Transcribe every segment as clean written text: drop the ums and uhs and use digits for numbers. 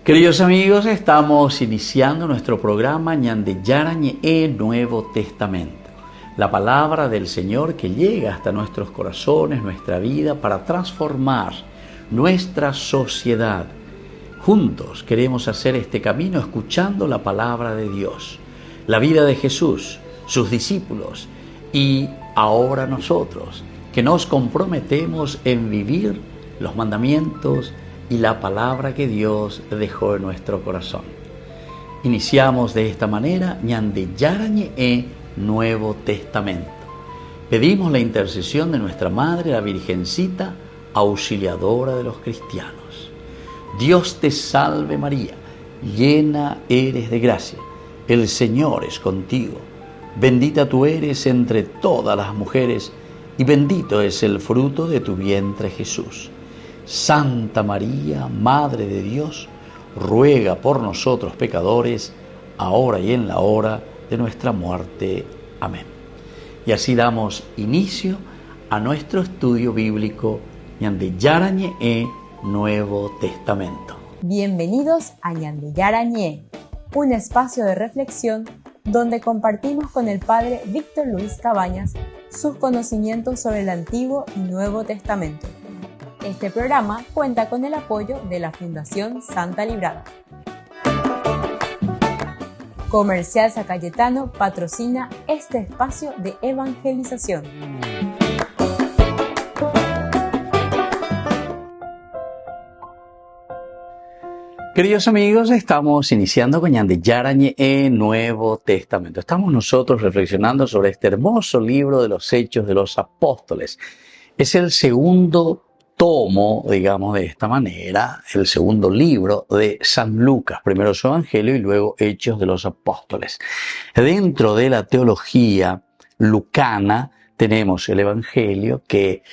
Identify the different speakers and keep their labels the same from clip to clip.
Speaker 1: Queridos amigos, estamos iniciando nuestro programa Ñandeyarañe Nuevo Testamento. La palabra del Señor que llega hasta nuestros corazones, nuestra vida, para transformar nuestra sociedad. Juntos queremos hacer este camino escuchando la palabra de Dios, la vida de Jesús, sus discípulos y ahora nosotros, que nos comprometemos en vivir los mandamientos y la palabra que Dios dejó en nuestro corazón. Iniciamos de esta manera Ñandeyarañe Nuevo Testamento. Pedimos la intercesión de nuestra Madre, la Virgencita, auxiliadora de los cristianos. Dios te salve María, llena eres de gracia, el Señor es contigo. Bendita tú eres entre todas las mujeres y bendito es el fruto de tu vientre Jesús. Santa María, Madre de Dios, ruega por nosotros pecadores, ahora y en la hora de nuestra muerte. Amén. Y así damos inicio a nuestro estudio bíblico Ñandeyarañe Nuevo Testamento.
Speaker 2: Bienvenidos a Ñandeyarañe, un espacio de reflexión donde compartimos con el Padre Víctor Luis Cabañas sus conocimientos sobre el Antiguo y Nuevo Testamento. Este programa cuenta con el apoyo de la Fundación Santa Librada. Comercial San Cayetano patrocina este espacio de evangelización.
Speaker 1: Queridos amigos, estamos iniciando con Ñandeyarañe Nuevo Testamento. Estamos nosotros reflexionando sobre este hermoso libro de los Hechos de los Apóstoles. Es el segundo tomo, digamos de esta manera, el segundo libro de San Lucas, primero su Evangelio y luego Hechos de los Apóstoles. Dentro de la teología lucana tenemos el Evangelio, que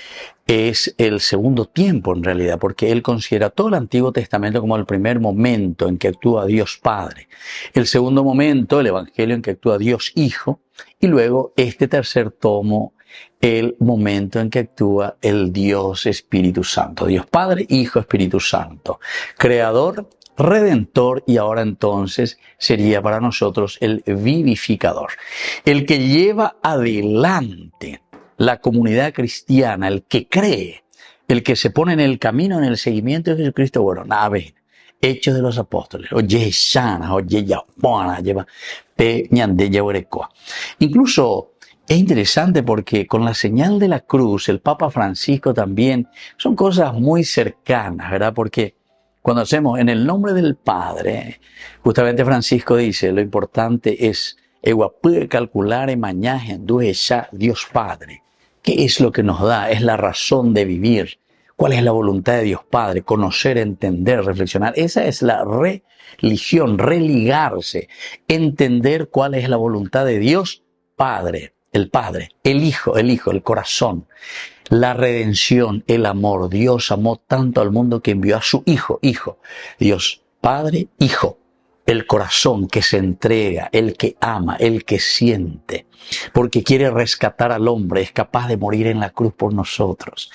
Speaker 1: es el segundo tiempo en realidad, porque él considera todo el Antiguo Testamento como el primer momento en que actúa Dios Padre, el segundo momento, el Evangelio, en que actúa Dios Hijo, y luego este tercer tomo, el momento en que actúa el Dios Espíritu Santo. Dios Padre, Hijo, Espíritu Santo. Creador, Redentor y ahora entonces sería para nosotros el vivificador. El que lleva adelante la comunidad cristiana, el que cree, el que se pone en el camino, en el seguimiento de Jesucristo. Bueno, nada, ven. Hechos de los Apóstoles. Oye, Shana, oye, Yapona, lleva Peñandeya Huerecoa. Incluso es interesante porque con la señal de la cruz, el Papa Francisco también, son cosas muy cercanas, ¿verdad? Porque cuando hacemos en el nombre del Padre, justamente Francisco dice, lo importante es calcular mañana Dios Padre. ¿Qué es lo que nos da? Es la razón de vivir. ¿Cuál es la voluntad de Dios Padre? Conocer, entender, reflexionar. Esa es la religión, religarse, entender cuál es la voluntad de Dios Padre. El Padre, el Hijo, el corazón, la redención, el amor. Dios amó tanto al mundo que envió a su Hijo. Dios Padre, Hijo, el corazón que se entrega, el que ama, el que siente, porque quiere rescatar al hombre, es capaz de morir en la cruz por nosotros.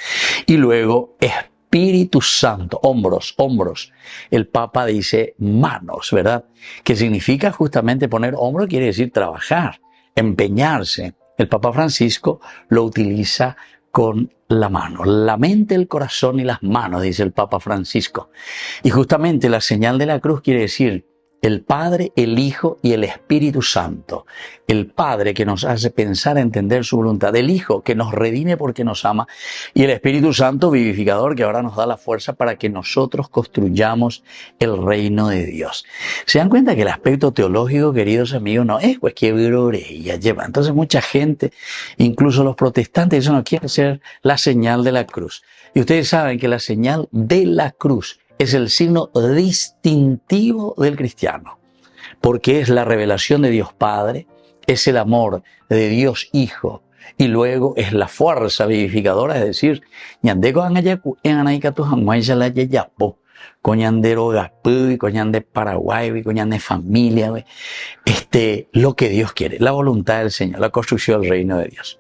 Speaker 1: Y luego Espíritu Santo, hombros. El Papa dice manos, ¿verdad? Que significa justamente poner hombro, quiere decir trabajar, empeñarse. El Papa Francisco lo utiliza con la mano, la mente, el corazón y las manos, dice el Papa Francisco. Y justamente la señal de la cruz quiere decir el Padre, el Hijo y el Espíritu Santo. El Padre que nos hace pensar, entender su voluntad. El Hijo que nos redime porque nos ama. Y el Espíritu Santo vivificador que ahora nos da la fuerza para que nosotros construyamos el reino de Dios. ¿Se dan cuenta que el aspecto teológico, queridos amigos, no es cualquier ya lleva? Entonces mucha gente, incluso los protestantes, eso no quiere ser la señal de la cruz. Y ustedes saben que la señal de la cruz es el signo distintivo del cristiano, porque es la revelación de Dios Padre, es el amor de Dios Hijo, y luego es la fuerza vivificadora, es decir, coñandero Gapu, coñande Paraguay, coñande familia, lo que Dios quiere, la voluntad del Señor, la construcción del reino de Dios.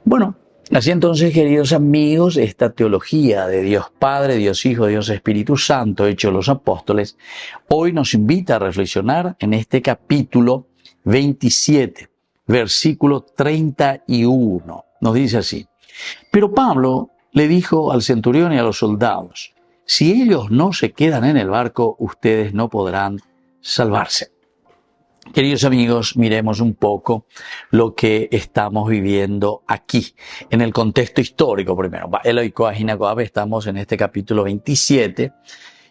Speaker 1: Bueno, Así entonces, queridos amigos, esta teología de Dios Padre, Dios Hijo, Dios Espíritu Santo, hecho los apóstoles, hoy nos invita a reflexionar en este capítulo 27, versículo 31. Nos dice así: pero Pablo le dijo al centurión y a los soldados: si ellos no se quedan en el barco, ustedes no podrán salvarse. Queridos amigos, miremos un poco lo que estamos viviendo aquí, en el contexto histórico primero. Estamos en este capítulo 27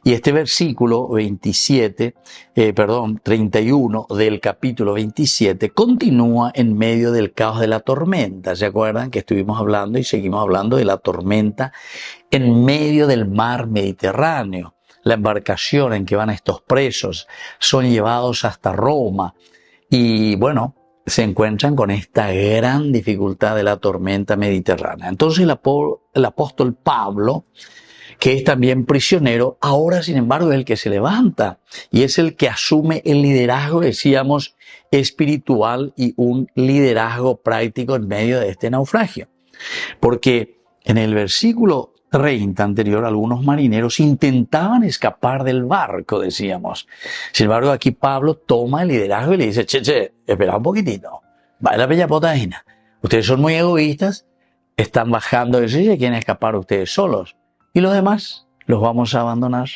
Speaker 1: y este versículo 31 del capítulo 27 continúa en medio del caos de la tormenta. ¿Se acuerdan que estuvimos hablando y seguimos hablando de la tormenta en medio del mar Mediterráneo? La embarcación en que van estos presos son llevados hasta Roma y bueno, se encuentran con esta gran dificultad de la tormenta mediterránea. Entonces el apóstol Pablo, que es también prisionero, ahora sin embargo es el que se levanta y es el que asume el liderazgo, decíamos, espiritual y un liderazgo práctico en medio de este naufragio. Porque en el versículo 30 anterior, algunos marineros intentaban escapar del barco, decíamos. Sin embargo, aquí Pablo toma el liderazgo y le dice: espera un poquitito, vaya la bella potaina. Ustedes son muy egoístas, están bajando de silla y quieren escapar ustedes solos. Y los demás los vamos a abandonar.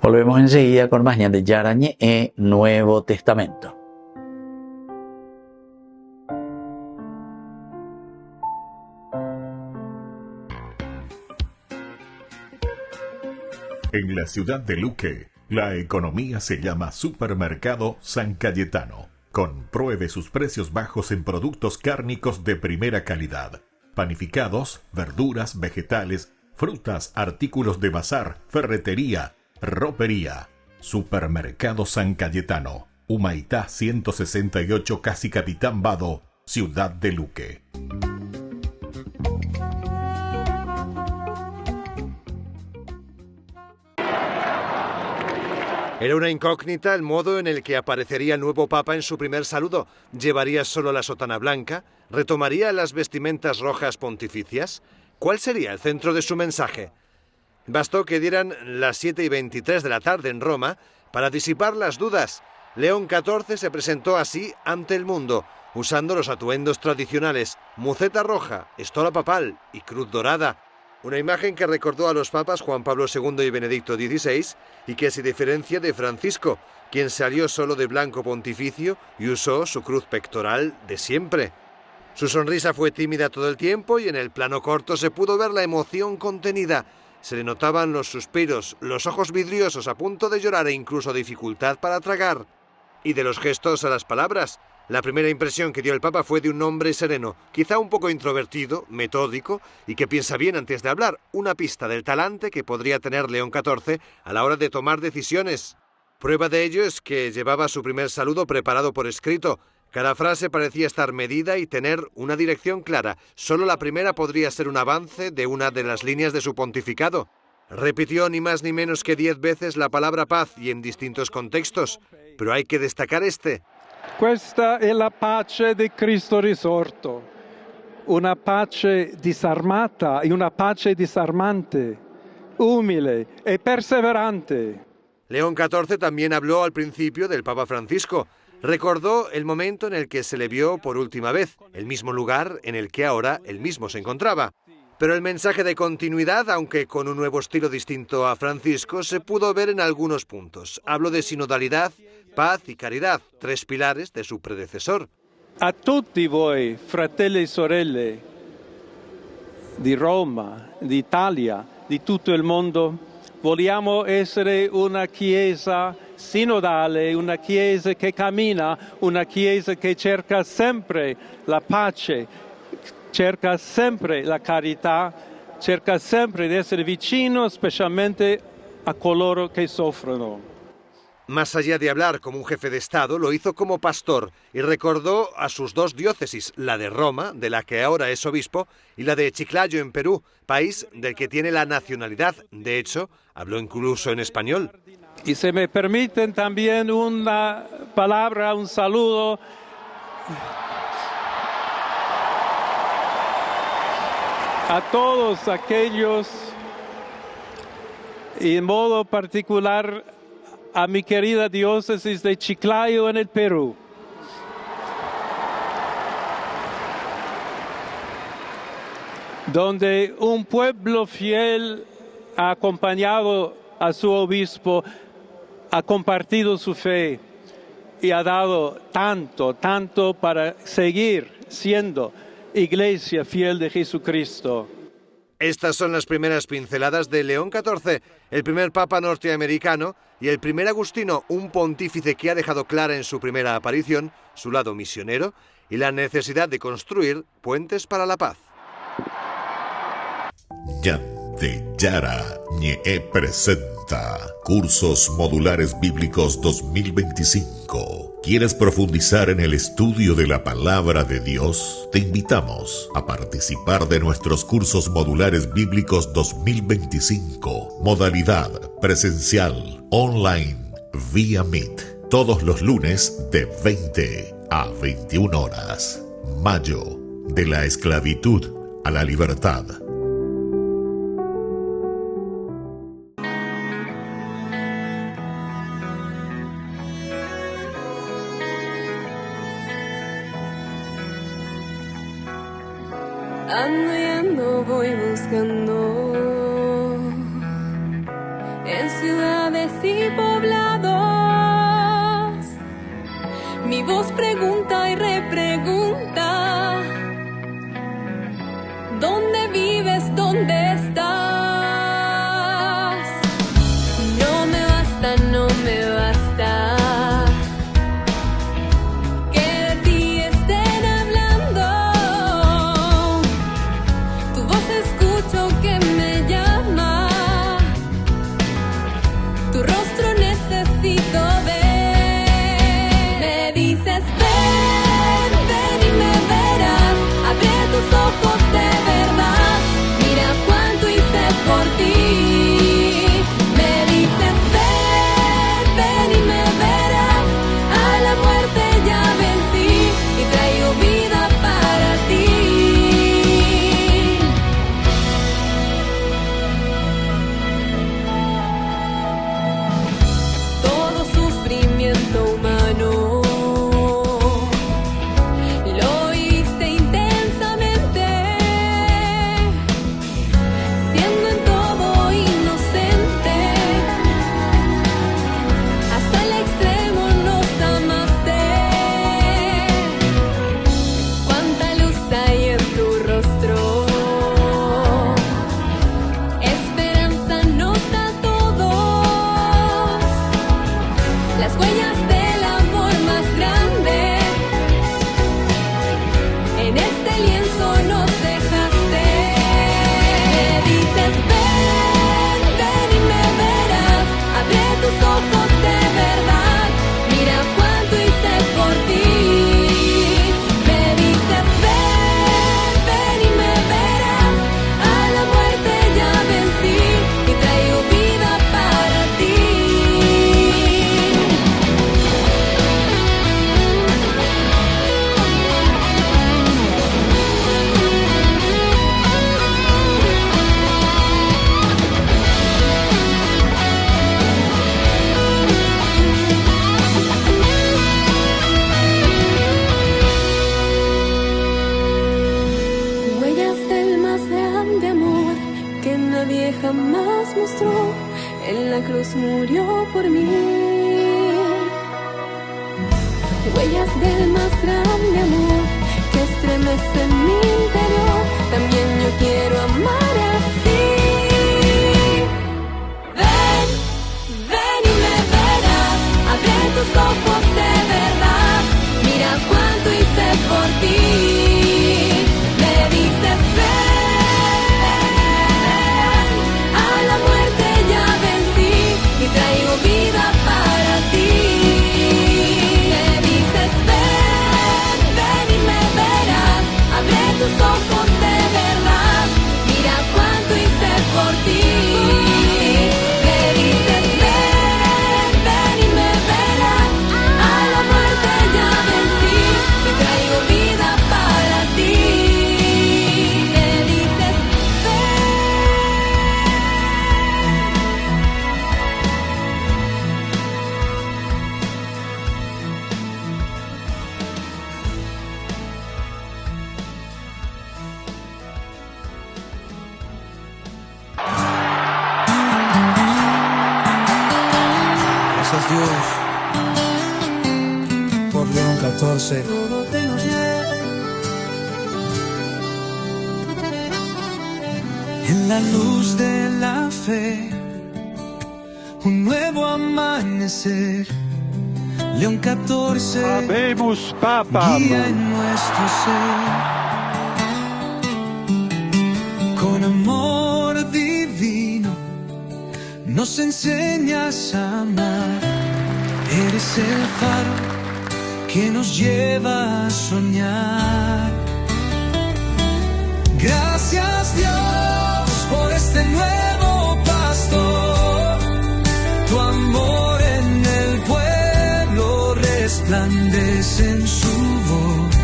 Speaker 1: Volvemos enseguida con más Ñande Yarañe en Nuevo Testamento.
Speaker 3: En la ciudad de Luque, la economía se llama Supermercado San Cayetano. Compruebe sus precios bajos en productos cárnicos de primera calidad. Panificados, verduras, vegetales, frutas, artículos de bazar, ferretería, ropería. Supermercado San Cayetano, Humaitá 168, Casi Capitán Vado, ciudad de Luque.
Speaker 4: Era una incógnita el modo en el que aparecería el nuevo Papa en su primer saludo. ¿Llevaría solo la sotana blanca? ¿Retomaría las vestimentas rojas pontificias? ¿Cuál sería el centro de su mensaje? Bastó que dieran las 7:23 de la tarde en Roma para disipar las dudas. León XIV se presentó así ante el mundo, usando los atuendos tradicionales: muceta roja, estola papal y cruz dorada. Una imagen que recordó a los papas Juan Pablo II y Benedicto XVI y que se diferencia de Francisco, quien salió solo de blanco pontificio y usó su cruz pectoral de siempre. Su sonrisa fue tímida todo el tiempo y en el plano corto se pudo ver la emoción contenida. Se le notaban los suspiros, los ojos vidriosos a punto de llorar e incluso dificultad para tragar. Y de los gestos a las palabras, la primera impresión que dio el Papa fue de un hombre sereno, quizá un poco introvertido, metódico y que piensa bien antes de hablar, una pista del talante que podría tener León XIV a la hora de tomar decisiones. Prueba de ello es que llevaba su primer saludo preparado por escrito. Cada frase parecía estar medida y tener una dirección clara. Solo la primera podría ser un avance de una de las líneas de su pontificado. Repitió ni más ni menos que 10 veces la palabra paz y en distintos contextos, pero hay que destacar este.
Speaker 5: Questa è la pace di Cristo risorto, una pace disarmata e una pace disarmante, umile e perseverante.
Speaker 4: León XIV también habló al principio del Papa Francisco. Recordó el momento en el que se le vio por última vez, el mismo lugar en el que ahora él mismo se encontraba. Pero el mensaje de continuidad, aunque con un nuevo estilo distinto a Francisco, se pudo ver en algunos puntos. Habló de sinodalidad, paz y caridad, 3 pilares de su predecesor.
Speaker 5: A tutti voi, fratelli e sorelle, di Roma, d'Italia, di tutto il mondo, vogliamo essere una chiesa sinodale, una chiesa che cammina, una chiesa che cerca sempre la pace, cerca sempre la carità, cerca sempre di essere vicino specialmente a coloro che soffrono.
Speaker 4: Más allá de hablar como un jefe de Estado, lo hizo como pastor y recordó a sus 2 diócesis, la de Roma, de la que ahora es obispo, y la de Chiclayo en Perú, país del que tiene la nacionalidad. De hecho, habló incluso en español.
Speaker 5: Y si me permiten también una palabra, un saludo. a todos aquellos, y en modo particular a mi querida diócesis de Chiclayo en el Perú. Donde un pueblo fiel ha acompañado a su obispo, ha compartido su fe y ha dado tanto para seguir siendo Iglesia fiel de Jesucristo.
Speaker 4: Estas son las primeras pinceladas de León XIV, el primer papa norteamericano y el primer agustino, un pontífice que ha dejado clara en su primera aparición su lado misionero y la necesidad de construir puentes para la paz.
Speaker 3: Ñande Yarañe presenta Cursos Modulares Bíblicos 2025. ¿Quieres profundizar en el estudio de la Palabra de Dios? Te invitamos a participar de nuestros Cursos Modulares Bíblicos 2025. Modalidad presencial, online, vía Meet. Todos los lunes de 20 a 21 horas. Mayo, de la esclavitud a la libertad.
Speaker 6: Ando y ando, voy buscando en ciudades y poblados. Mi voz pregunta y repregunta: ¿dónde vives? ¿Dónde estás? No me basta, no me basta jamás mostró, en la cruz murió por mí. Huellas del más grande amor que estremecen mi interior, también yo quiero amar así. Ven, ven y me verás, abre tus ojos de verdad, mira cuánto hice por ti. Me dices ven, a la muerte ya vencí y traigo vida para ti. Me dices ven, ven y me verás, abre
Speaker 7: Gracias Dios por León 14. En la luz de la fe, un nuevo amanecer. León 14,
Speaker 5: Habemus Papam.
Speaker 7: guía en nuestro ser. Con amor divino nos enseñas a amar. Eres el faro que nos lleva a soñar. Gracias Dios por este nuevo pastor. Tu amor en el pueblo resplandece en su voz.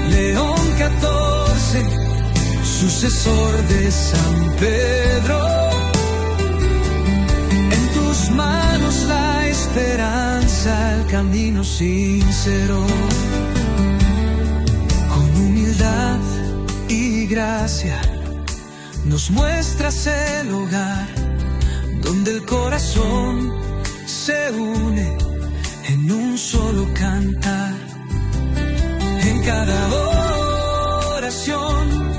Speaker 7: León 14, sucesor de San Pedro. En tus manos la esperanza, el camino sincero. Con humildad y gracia nos muestras el hogar donde el corazón se une en un solo cantar. En cada oración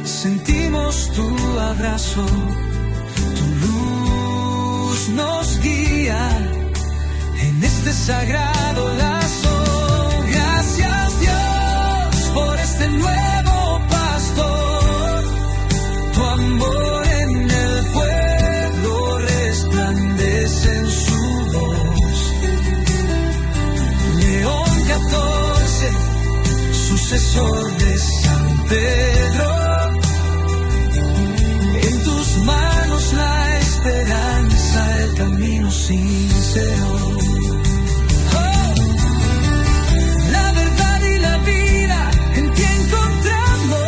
Speaker 7: sentimos tu abrazo, tu luz nos guía en este sagrado lazo. Gracias Dios por este nuevo pastor. Tu amor en el pueblo resplandece en su voz. León 14, sucesor de San Pedro. En tus manos la esperanza, el camino sincero. Oh, la verdad y la vida en ti encontramos.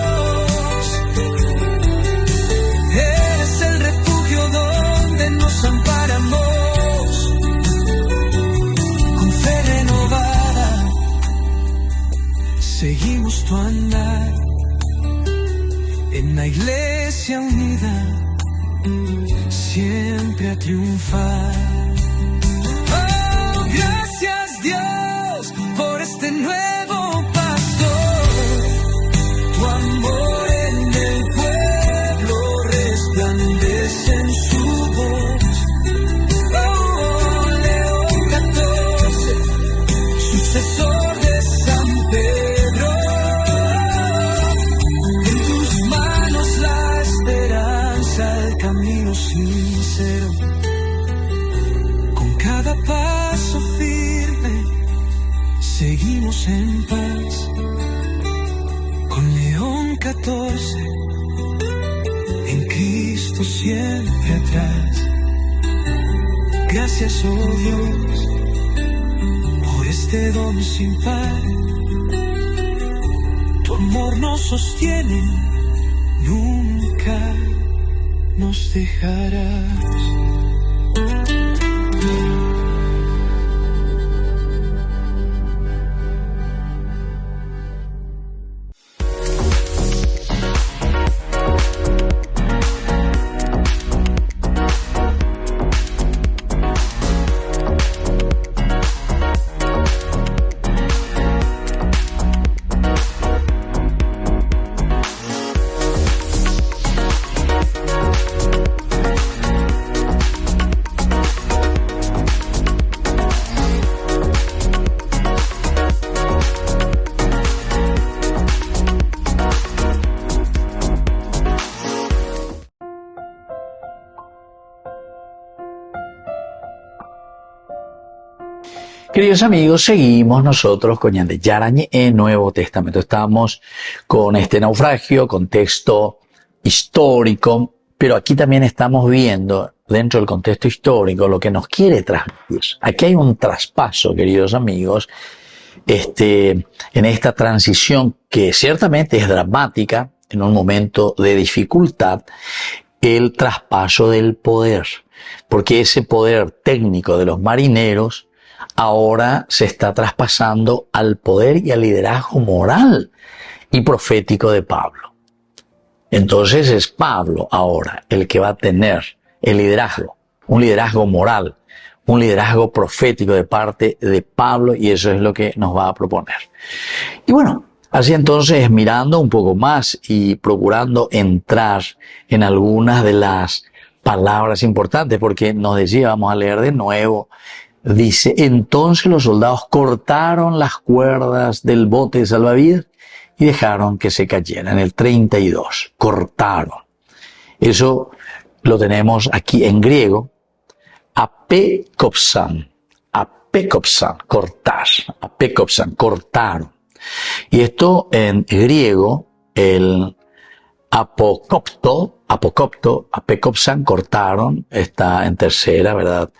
Speaker 7: Eres el refugio donde nos amparamos. Con fe renovada seguimos tu andar. En la iglesia unida siempre a triunfar. Oh, gracias Dios por este nuevo pastor. Tu amor en el pueblo resplandece en su voz. Oh, León 14, sucesor de San Pedro. En tus manos la esperanza, el camino sincero. Con cada paso firme seguimos en paz. Con León 14, en Cristo siempre atrás. Gracias, oh Dios, por este don sin par. Tu amor nos sostiene, nunca nos dejarás.
Speaker 1: Queridos amigos, seguimos nosotros con Ñande Yarañe en Nuevo Testamento. Estamos con este naufragio, contexto histórico, pero aquí también estamos viendo, dentro del contexto histórico, lo que nos quiere transmitir. Aquí hay un traspaso, queridos amigos, en esta transición que ciertamente es dramática, en un momento de dificultad, el traspaso del poder, porque ese poder técnico de los marineros ahora se está traspasando al poder y al liderazgo moral y profético de Pablo. Entonces es Pablo ahora el que va a tener el liderazgo un liderazgo moral, un liderazgo profético de parte de Pablo, y eso es lo que nos va a proponer. Y bueno, así entonces, mirando un poco más y procurando entrar en algunas de las palabras importantes, porque nos decía, vamos a leer de nuevo, dice, entonces los soldados cortaron las cuerdas del bote de salvavidas y dejaron que se cayera. En el 32, cortaron. Eso lo tenemos aquí en griego, apekopsan, cortar, apekopsan, cortaron. Y esto en griego, el apokopto, apekopsan, cortaron, está en tercera, ¿verdad?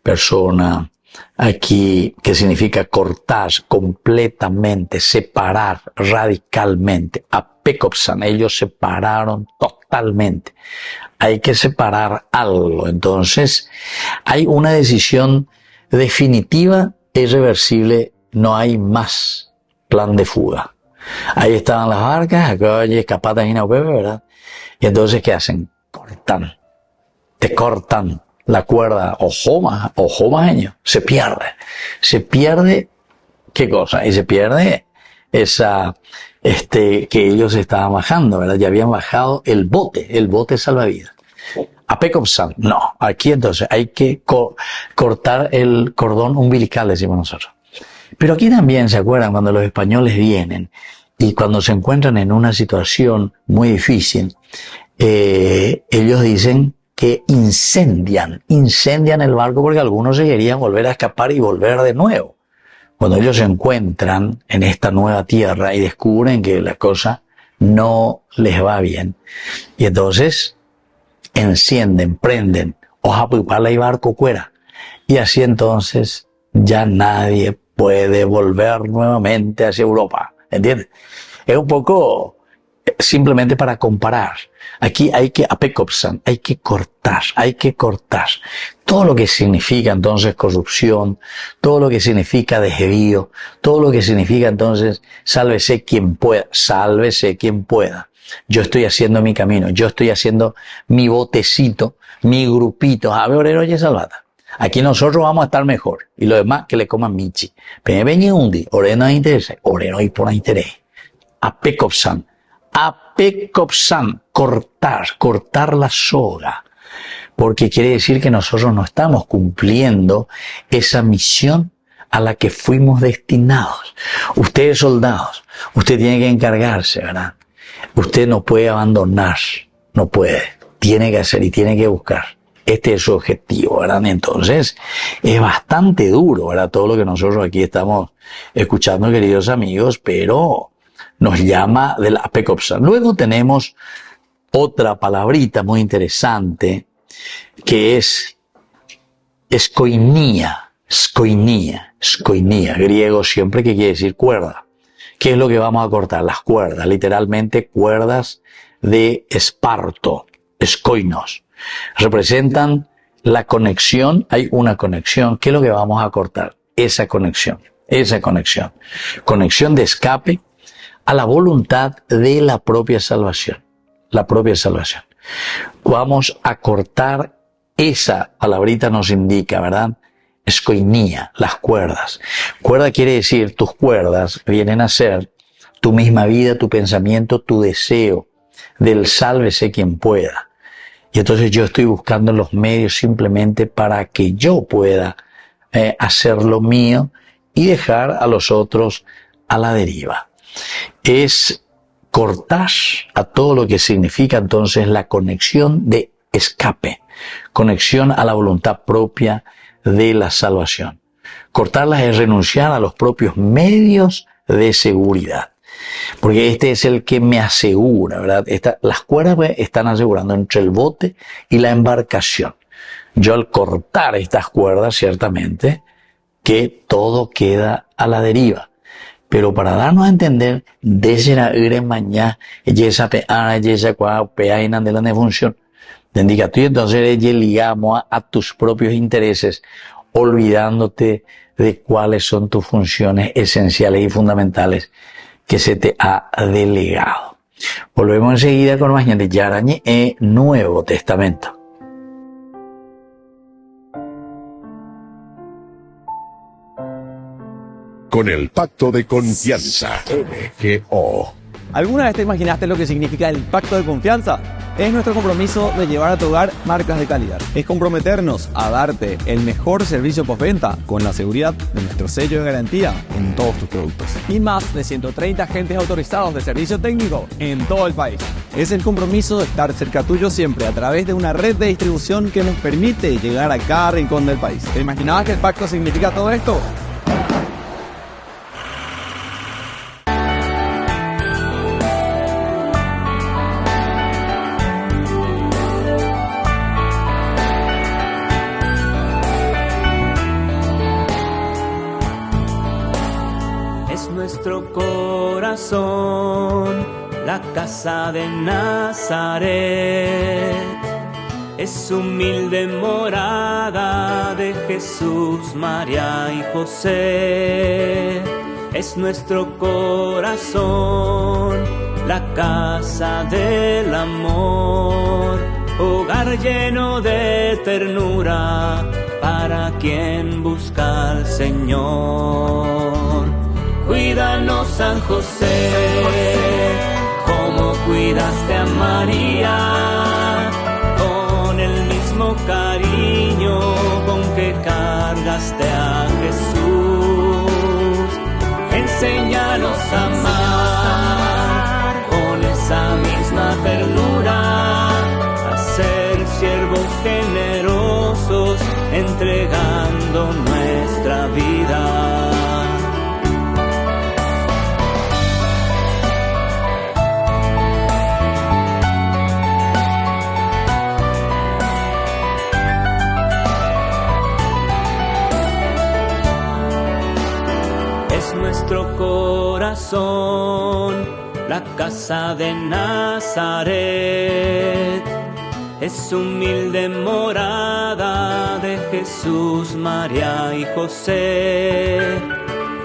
Speaker 1: Persona aquí, que significa cortar completamente, separar radicalmente. Apekopsan, ellos separaron totalmente. Hay que separar algo. Entonces, hay una decisión definitiva, irreversible, no hay más plan de fuga. Ahí estaban las barcas, acá escapadas en Pepe, ¿verdad? Y entonces, ¿qué hacen? Cortan. Te cortan la cuerda, ojo más, se pierde. Se pierde, ¿qué cosa? Y se pierde esa, que ellos estaban bajando, ¿verdad? Ya habían bajado el bote salvavidas. Apekopsan, no. Aquí entonces hay que cortar el cordón umbilical, decimos nosotros. Pero aquí también, ¿se acuerdan? Cuando los españoles vienen y cuando se encuentran en una situación muy difícil, ellos dicen que incendian el barco porque algunos se querían volver a escapar y volver de nuevo. Cuando ellos se encuentran en esta nueva tierra y descubren que la cosa no les va bien. Y entonces encienden, prenden, hoja pala y barco fuera. Y así entonces ya nadie puede volver nuevamente hacia Europa. ¿Entiendes? Es un poco simplemente para comparar. Aquí hay que apekopsan, hay que cortar. Todo lo que significa entonces corrupción, todo lo que significa desvío, todo lo que significa entonces sálvese quien pueda. Yo estoy haciendo mi camino, yo estoy haciendo mi botecito, mi grupito. A ver, orero y salvata. Aquí nosotros vamos a estar mejor. Y lo demás que le coman michi. Pero venye undi, oreno a interés, oreno y por interés. Apekopsan, cortar la soga. Porque quiere decir que nosotros no estamos cumpliendo esa misión a la que fuimos destinados. Ustedes soldados, usted tiene que encargarse, ¿verdad? Usted no puede abandonar, no puede. Tiene que hacer y tiene que buscar. Este es su objetivo, ¿verdad? Entonces, es bastante duro, ¿verdad? Todo lo que nosotros aquí estamos escuchando, queridos amigos, pero nos llama del apekopsan. Luego tenemos otra palabrita muy interesante que es skoinia, griego siempre, que quiere decir cuerda. ¿Qué es lo que vamos a cortar? Las cuerdas, literalmente cuerdas de esparto, skoinos. Representan la conexión, hay una conexión. ¿Qué es lo que vamos a cortar? Esa conexión. Conexión de escape a la voluntad de la propia salvación. Vamos a cortar esa palabrita, nos indica, ¿verdad? Skoinia, las cuerdas. Cuerda quiere decir, tus cuerdas vienen a ser tu misma vida, tu pensamiento, tu deseo del sálvese quien pueda. Y entonces yo estoy buscando los medios simplemente para que yo pueda hacer lo mío y dejar a los otros a la deriva. Es cortar a todo lo que significa entonces la conexión de escape, conexión a la voluntad propia de la salvación. Cortarlas es renunciar a los propios medios de seguridad. Porque este es el que me asegura, ¿verdad? Las cuerdas están asegurando entre el bote y la embarcación. Yo al cortar estas cuerdas, ciertamente, que todo queda a la deriva. Pero para darnos a entender, desde la mañana, esa pea y de función. Indica tú, entonces ligamos a tus propios intereses, olvidándote de cuáles son tus funciones esenciales y fundamentales que se te ha delegado. Volvemos enseguida con más de Yarañe Nuevo Testamento.
Speaker 8: con el Pacto de Confianza, MGO.
Speaker 9: ¿Alguna vez te imaginaste lo que significa el Pacto de Confianza? Es nuestro compromiso de llevar a tu hogar marcas de calidad. Es comprometernos a darte el mejor servicio postventa con la seguridad de nuestro sello de garantía en todos tus productos. Y más de 130 agentes autorizados de servicio técnico en todo el país. Es el compromiso de estar cerca tuyo siempre a través de una red de distribución que nos permite llegar a cada rincón del país. ¿Te imaginabas que el pacto significa todo esto?
Speaker 10: Nuestro corazón, la casa de Nazaret, es humilde morada de Jesús, María y José. Es nuestro corazón, la casa del amor, hogar lleno de ternura para quien busca al Señor. Cuídanos, San José, como cuidaste a María, con el mismo cariño con que cargaste a Jesús. Enséñanos a amar con esa misma ternura, a ser siervos generosos, entregando nuestra vida. Nuestro corazón, la casa de Nazaret, es humilde morada de Jesús, María y José.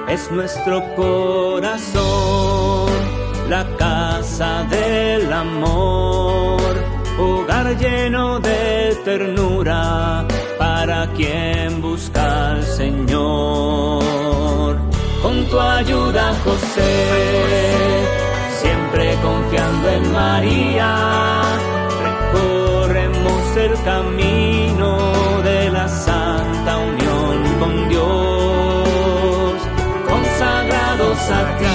Speaker 10: Es nuestro corazón, la casa del amor, hogar lleno de ternura para quien busca al Señor. Con tu ayuda, José, siempre confiando en María, recorremos el camino de la santa unión con Dios. Consagrados a ti,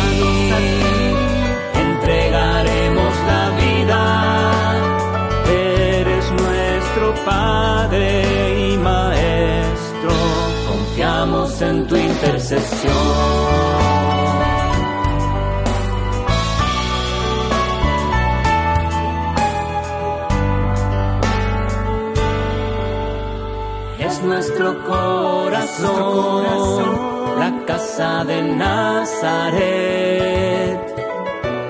Speaker 10: entregaremos la vida. Eres nuestro Padre y Maestro, confiamos en tu intercesión. Es nuestro corazón, la casa de Nazaret,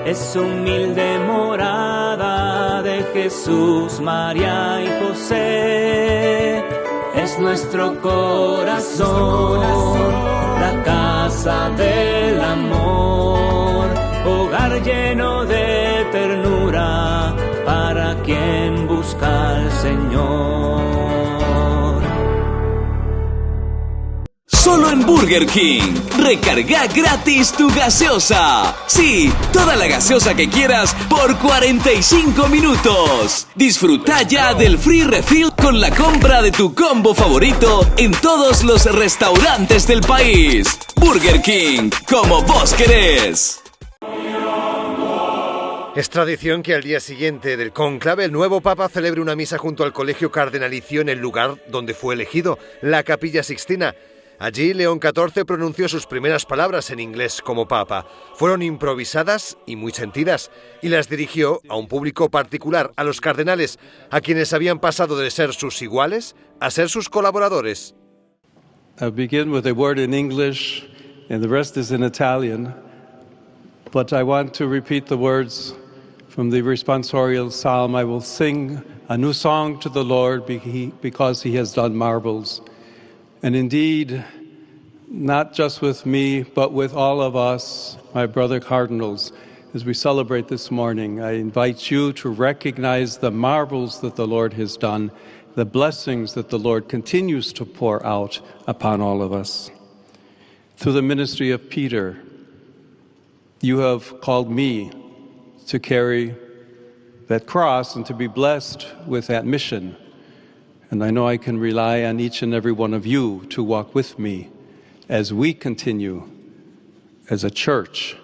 Speaker 10: es humilde morada de Jesús, María y José. Es nuestro corazón, la casa del amor, hogar lleno de ternura para quien busca al Señor.
Speaker 11: Solo en Burger King, recarga gratis tu gaseosa. Sí, toda la gaseosa que quieras por 45 minutos. Disfruta ya del free refill con la compra de tu combo favorito en todos los restaurantes del país. Burger King, como vos querés.
Speaker 4: Es tradición que al día siguiente del cónclave el nuevo Papa celebre una misa junto al Colegio Cardenalicio en el lugar donde fue elegido, la Capilla Sixtina. Allí León XIV pronunció sus primeras palabras en inglés como Papa. Fueron improvisadas y muy sentidas, y las dirigió a un público particular, a los cardenales, a quienes habían pasado de ser sus iguales a ser sus colaboradores.
Speaker 5: I'll begin with a word in English, and the rest is in Italian. But I want to repeat the words from the responsorial psalm. I will sing a new song to the Lord because he has done marvels. And indeed, not just with me, but with all of us, my brother cardinals, as we celebrate this morning, I invite you to recognize the marvels that the Lord has done, the blessings that the Lord continues to pour out upon all of us. Through the ministry of Peter, you have called me to carry that cross and to be blessed with that mission. And I know I can rely on each and every one of you to walk with me as we continue as a church,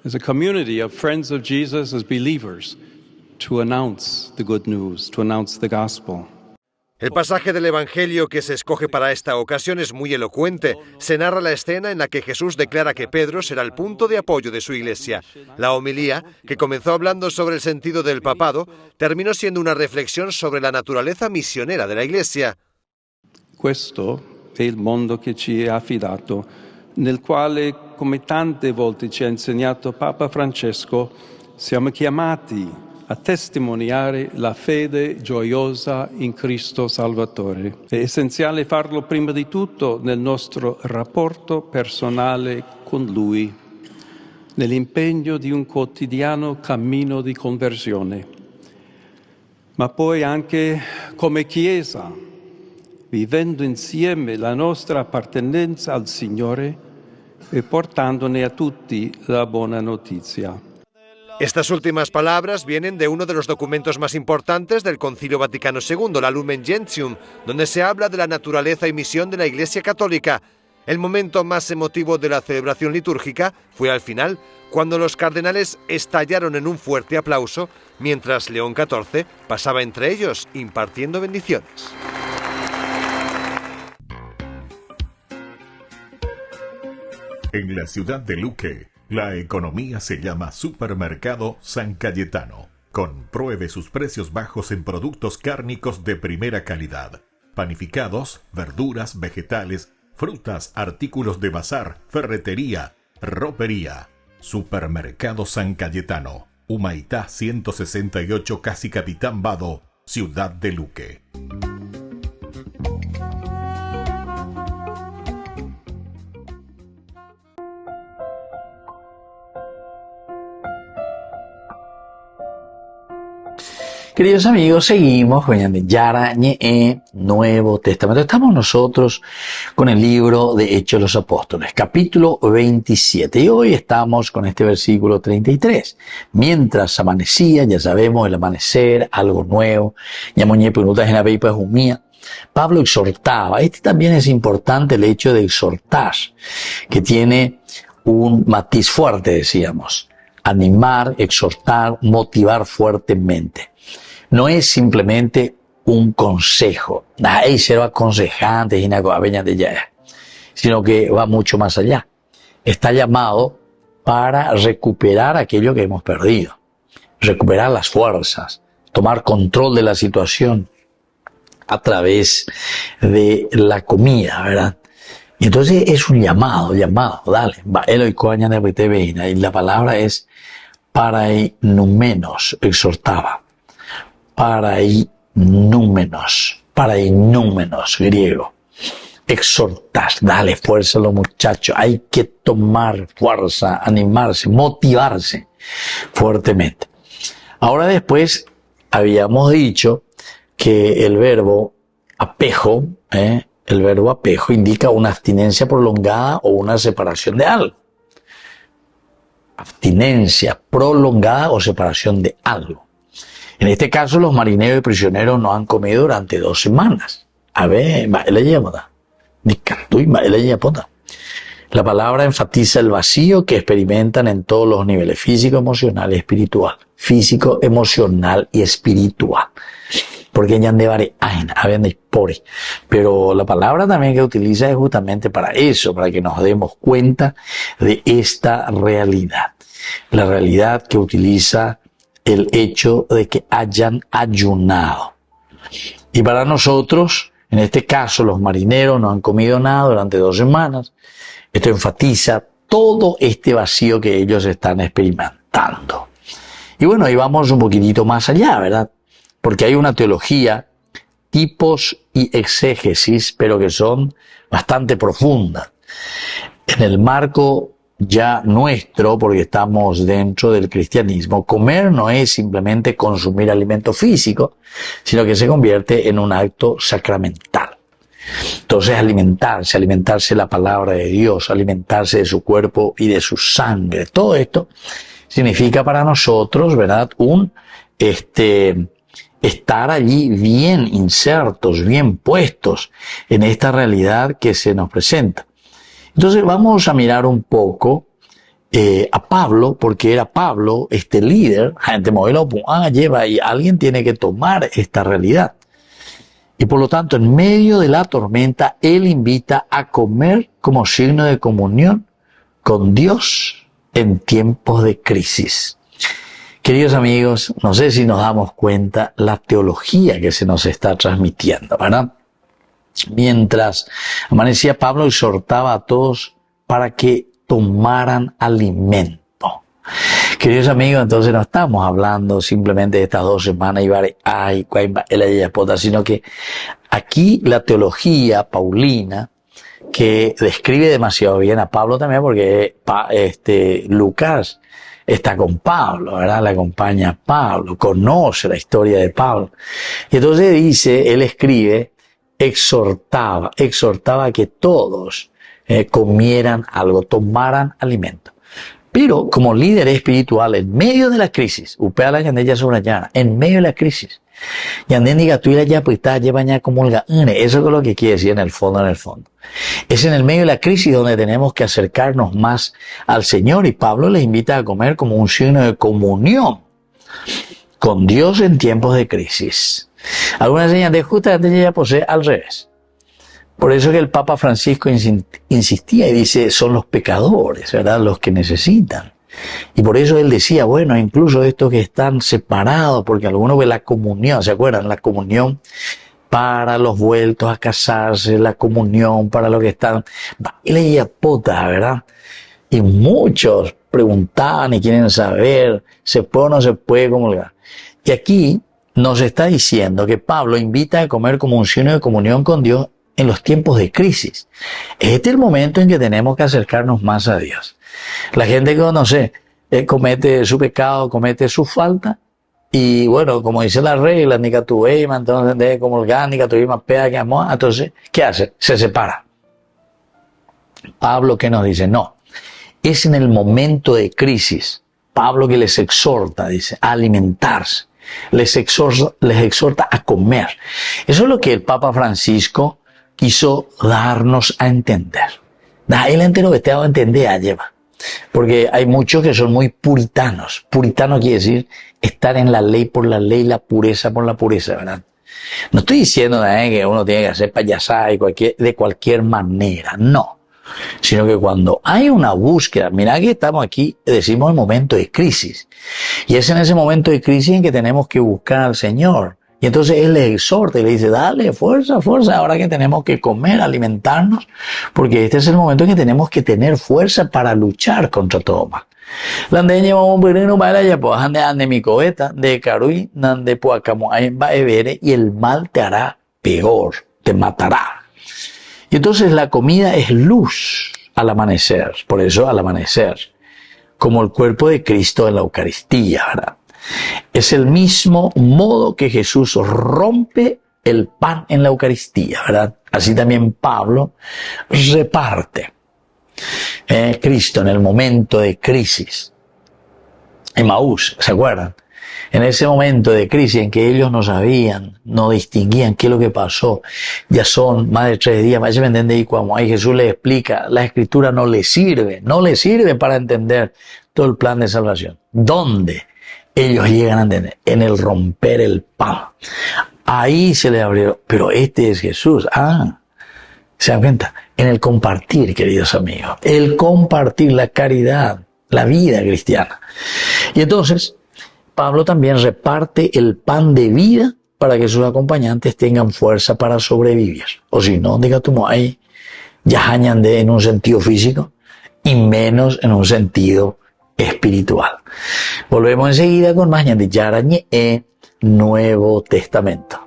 Speaker 5: as a community of friends of Jesus, as believers, to announce the good news, to announce the gospel.
Speaker 4: El pasaje del Evangelio que se escoge para esta ocasión es muy elocuente. Se narra la escena en la que Jesús declara que Pedro será el punto de apoyo de su iglesia. La homilía, que comenzó hablando sobre el sentido del papado, terminó siendo una reflexión sobre la naturaleza misionera de la iglesia.
Speaker 5: Questo è il mondo che ci è affidato, nel quale, come tante volte ci ha insegnato Papa Francesco, siamo chiamati a testimoniare la fede gioiosa in Cristo Salvatore. È essenziale farlo prima di tutto nel nostro rapporto personale con Lui, nell'impegno di un quotidiano cammino di conversione, ma poi anche come Chiesa, vivendo insieme la nostra appartenenza al Signore e portandone a tutti la buona notizia.
Speaker 4: Estas últimas palabras vienen de uno de los documentos más importantes del Concilio Vaticano II, la Lumen Gentium, donde se habla de la naturaleza y misión de la Iglesia Católica. El momento más emotivo de la celebración litúrgica fue al final, cuando los cardenales estallaron en un fuerte aplauso, mientras León XIV pasaba entre ellos impartiendo bendiciones.
Speaker 3: En la ciudad de Luque, la economía se llama Supermercado San Cayetano. Compruebe sus precios bajos en productos cárnicos de primera calidad. Panificados, verduras, vegetales, frutas, artículos de bazar, ferretería, ropería. Supermercado San Cayetano. Humaitá 168, Casi Capitán Vado, Ciudad de Luque.
Speaker 1: Queridos amigos, seguimos con Yarañe, Nuevo Testamento. Estamos nosotros con el libro de Hechos de los Apóstoles, capítulo 27. Y hoy estamos con este versículo 33. Mientras amanecía, ya sabemos, el amanecer, algo nuevo. Pablo exhortaba. Este también es importante, el hecho de exhortar, que tiene un matiz fuerte, decíamos. Animar, exhortar, motivar fuertemente. No es simplemente un consejo, sino que va mucho más allá. Está llamado para recuperar aquello que hemos perdido, recuperar las fuerzas, tomar control de la situación a través de la comida, ¿verdad? Y entonces es un llamado, dale. Y la palabra es parainúmenos, exhortaba. Parainúmenos, griego. Exhortar, dale fuerza a los muchachos. Hay que tomar fuerza, animarse, motivarse fuertemente. Ahora después habíamos dicho que el verbo apejo, indica una abstinencia prolongada o una separación de algo. Abstinencia prolongada o separación de algo. En este caso, los marineros y prisioneros no han comido durante 2 semanas. La palabra enfatiza el vacío que experimentan en todos los niveles, físico, emocional y espiritual. Físico, emocional y espiritual. Porque pero la palabra también que utiliza es justamente para eso, para que nos demos cuenta de esta realidad. La realidad que utiliza el hecho de que hayan ayunado. Y para nosotros, en este caso, los marineros no han comido nada durante 2 semanas. Esto enfatiza todo este vacío que ellos están experimentando. Y bueno, ahí vamos un poquitito más allá, ¿verdad? Porque hay una teología, tipos y exégesis, pero que son bastante profundas. En el marco ya nuestro, porque estamos dentro del cristianismo, comer no es simplemente consumir alimento físico, sino que se convierte en un acto sacramental. Entonces alimentarse de la palabra de Dios, alimentarse de su cuerpo y de su sangre. Todo esto significa para nosotros, ¿verdad? Estar allí bien insertos, bien puestos en esta realidad que se nos presenta. Entonces vamos a mirar un poco a Pablo, porque era Pablo, este líder, gente modelo, lleva y alguien tiene que tomar esta realidad. Y por lo tanto, en medio de la tormenta, él invita a comer como signo de comunión con Dios en tiempos de crisis. Queridos amigos, no sé si nos damos cuenta la teología que se nos está transmitiendo, ¿verdad? Mientras amanecía, Pablo exhortaba a todos para que tomaran alimento. Queridos amigos, entonces no estamos hablando simplemente de estas 2 semanas, sino que aquí la teología paulina, que describe demasiado bien a Pablo también, porque Lucas está con Pablo, ¿verdad? Le acompaña a Pablo, conoce la historia de Pablo. Y entonces dice, él escribe, exhortaba a que todos comieran algo, tomaran alimento. Pero como líder espiritual, en medio de la crisis, en medio de la crisis, eso es lo que quiere decir en el fondo. Es en el medio de la crisis donde tenemos que acercarnos más al Señor, y Pablo les invita a comer como un signo de comunión con Dios en tiempos de crisis. Algunas señales justamente ya posee al revés. Por eso que el Papa Francisco insistía y dice, son los pecadores, ¿verdad?, los que necesitan. Y por eso él decía, bueno, incluso estos que están separados, porque algunos ven la comunión, ¿se acuerdan? La comunión para los vueltos a casarse, la comunión para los que están... Y leía potas, ¿verdad? Y muchos preguntaban y quieren saber, ¿se puede o no se puede comulgar? Y aquí nos está diciendo que Pablo invita a comer como un signo de comunión con Dios en los tiempos de crisis. Este es el momento en que tenemos que acercarnos más a Dios. La gente que, no sé, comete su pecado, comete su falta, y bueno, como dice la regla, entonces, ¿qué hace? Se separa. Pablo, ¿qué nos dice? No, es en el momento de crisis. Pablo que les exhorta, dice, a alimentarse, les exhorta a comer. Eso es lo que el Papa Francisco quiso darnos a entender. Él entero que te ha dado a entender, lleva. Porque hay muchos que son muy puritanos. Puritano quiere decir estar en la ley por la ley, la pureza por la pureza, ¿verdad? No estoy diciendo que uno tiene que hacer payasada de cualquier manera, no. Sino que cuando hay una búsqueda, mirá que estamos aquí, decimos el momento de crisis. Y es en ese momento de crisis en que tenemos que buscar al Señor. Y entonces él les exhorta y le dice, dale, fuerza, ahora que tenemos que comer, alimentarnos, porque este es el momento en que tenemos que tener fuerza para luchar contra todo mal. Y el mal te hará peor, te matará. Y entonces la comida es luz al amanecer, por eso al amanecer, como el cuerpo de Cristo en la Eucaristía, ¿verdad? Es el mismo modo que Jesús rompe el pan en la Eucaristía, ¿verdad? Así también Pablo reparte Cristo en el momento de crisis. Emaús, ¿se acuerdan? En ese momento de crisis en que ellos no sabían, no distinguían qué es lo que pasó, ya son más de 3 días, más de y cuando ahí Jesús les explica, la Escritura no les sirve para entender todo el plan de salvación. ¿Dónde? Ellos llegan a entender, en el romper el pan. Ahí se les abrió, pero este es Jesús. ¿Se dan cuenta? En el compartir, queridos amigos. El compartir, la caridad, la vida cristiana. Y entonces, Pablo también reparte el pan de vida para que sus acompañantes tengan fuerza para sobrevivir. O si no, diga tú, ahí ya hañan en un sentido físico y menos en un sentido espiritual. Volvemos enseguida con más de Yarañe Nuevo Testamento.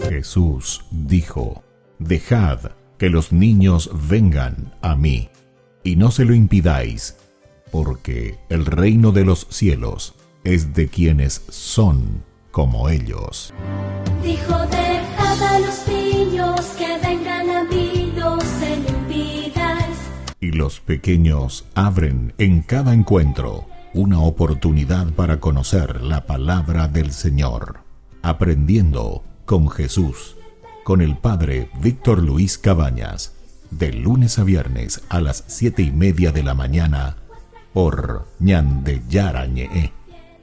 Speaker 3: Jesús dijo, dejad que los niños vengan a mí, y no se lo impidáis, porque el reino de los cielos es de quienes son como ellos.
Speaker 6: Dijo, dejad a los niños que vengan a mí, no se lo impidáis.
Speaker 3: Y los pequeños abren en cada encuentro una oportunidad para conocer la palabra del Señor. Aprendiendo con Jesús, con el Padre Víctor Luis Cabañas, de lunes a viernes a las 7:30 de la mañana, por Ñande Yarañe,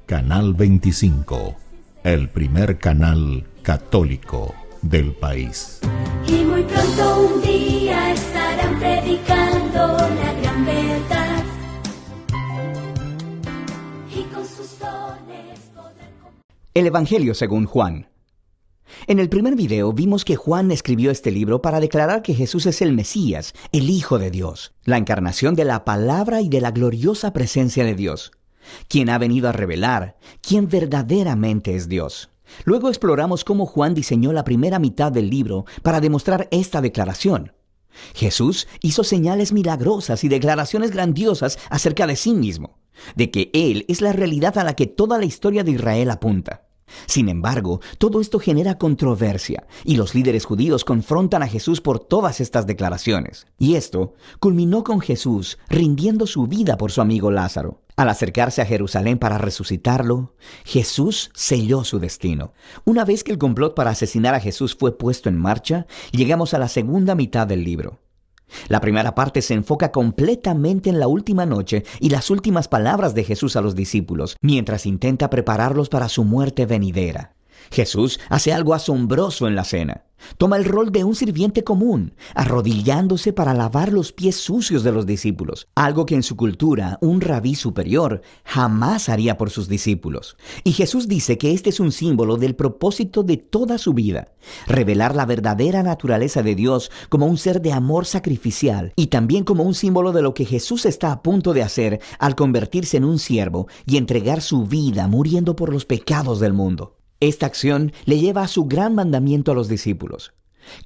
Speaker 3: Canal 25, el primer canal católico del país.
Speaker 6: Y muy pronto un día estarán predicando la gran verdad. Y con sus dones podrán...
Speaker 12: El Evangelio según Juan. En el primer video vimos que Juan escribió este libro para declarar que Jesús es el Mesías, el Hijo de Dios, la encarnación de la palabra y de la gloriosa presencia de Dios, quien ha venido a revelar quién verdaderamente es Dios. Luego exploramos cómo Juan diseñó la primera mitad del libro para demostrar esta declaración. Jesús hizo señales milagrosas y declaraciones grandiosas acerca de sí mismo, de que Él es la realidad a la que toda la historia de Israel apunta. Sin embargo, todo esto genera controversia y los líderes judíos confrontan a Jesús por todas estas declaraciones. Y esto culminó con Jesús rindiendo su vida por su amigo Lázaro. Al acercarse a Jerusalén para resucitarlo, Jesús selló su destino. Una vez que el complot para asesinar a Jesús fue puesto en marcha, llegamos a la segunda mitad del libro. La primera parte se enfoca completamente en la última noche y las últimas palabras de Jesús a los discípulos, mientras intenta prepararlos para su muerte venidera. Jesús hace algo asombroso en la cena. Toma el rol de un sirviente común, arrodillándose para lavar los pies sucios de los discípulos, algo que en su cultura un rabí superior jamás haría por sus discípulos. Y Jesús dice que este es un símbolo del propósito de toda su vida, revelar la verdadera naturaleza de Dios como un ser de amor sacrificial y también como un símbolo de lo que Jesús está a punto de hacer al convertirse en un siervo y entregar su vida muriendo por los pecados del mundo. Esta acción le lleva a su gran mandamiento a los discípulos,